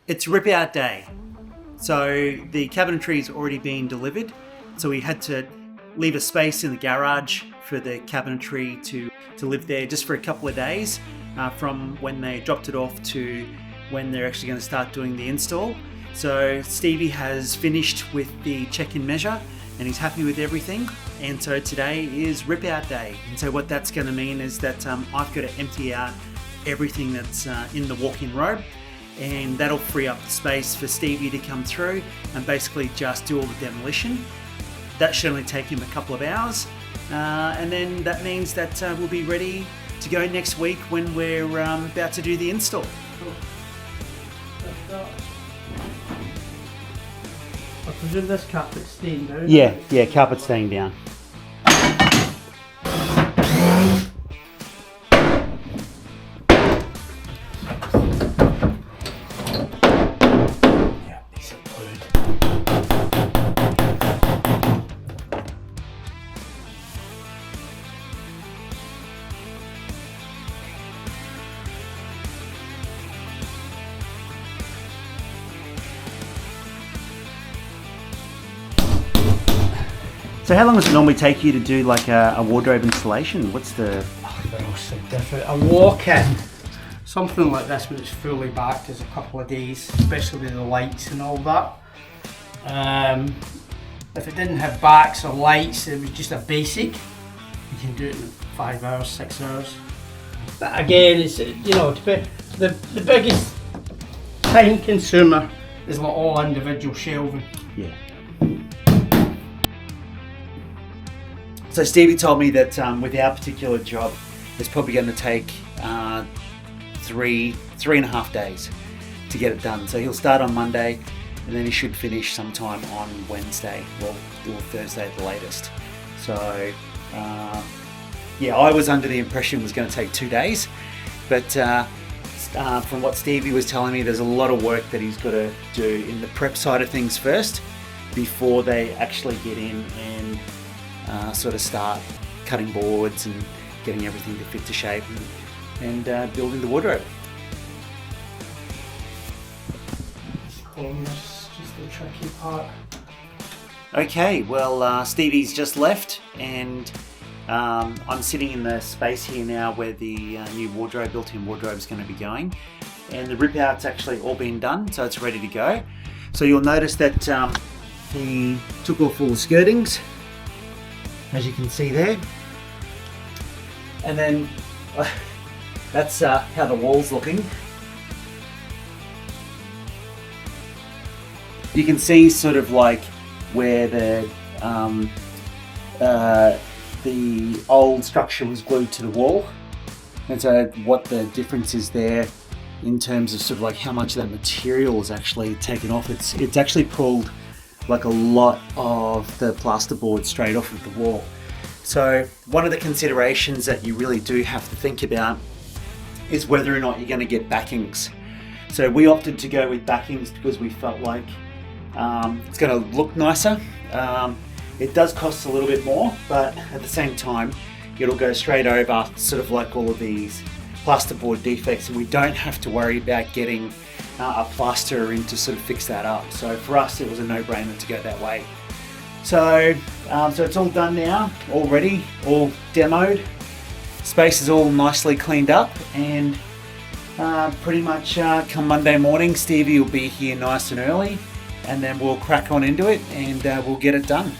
It's rip out day. So the cabinetry has already been delivered. So we had to leave a space in the garage for the cabinetry to live there just for a couple of days from when they dropped it off to when they're actually going to start doing the install. So Stevie has finished with the check-in measure and he's happy with everything. And so today is rip out day. And so what that's going to mean is that I've got to empty out everything that's in the walk-in robe, and that'll free up the space for Stevie to come through and basically just do all the demolition. That should only take him a couple of hours, and then that means that we'll be ready to go next week when we're about to do the install. I presume this carpet's staying down? Yeah, carpet staying down. So how long does it normally take you to do like a wardrobe installation? What's the... Oh, they're all so different. A walk-in, something like this when it's fully backed is a couple of days, especially with the lights and all that. If it didn't have backs or lights, it was just a basic. You can do it in 5 hours, 6 hours. But again, it's, you know, the biggest time consumer is like all individual shelving. Yeah. So Stevie told me that with our particular job, it's probably going to take 3.5 days to get it done. So he'll start on Monday, and then he should finish sometime on Wednesday or Thursday at the latest. So yeah, I was under the impression it was going to take 2 days, but from what Stevie was telling me, there's a lot of work that he's got to do in the prep side of things first before they actually get in and sort of start cutting boards and getting everything to fit to shape and building the wardrobe. Corners, just the tricky part. Okay, well Stevie's just left, and I'm sitting in the space here now where the new wardrobe, built-in wardrobe, is going to be going, and the rip out's actually all been done, so it's ready to go. So you'll notice that he took off all the skirtings, as you can see there, and then that's how the wall's looking. You can see sort of like where the old structure was glued to the wall, and so what the difference is there in terms of sort of like how much of that material is actually taken off. It's actually pulled like a lot of the plasterboard straight off of the wall. So one of the considerations that you really do have to think about is whether or not you're going to get backings. So we opted to go with backings because we felt like it's going to look nicer. It does cost a little bit more, but at the same time it'll go straight over sort of like all of these plasterboard defects, and we don't have to worry about getting a plasterer in to sort of fix that up. So for us it was a no-brainer to go that way. So it's all done now, all ready, all demoed. Space is all nicely cleaned up, and pretty much come Monday morning Stevie will be here nice and early, and then we'll crack on into it and we'll get it done.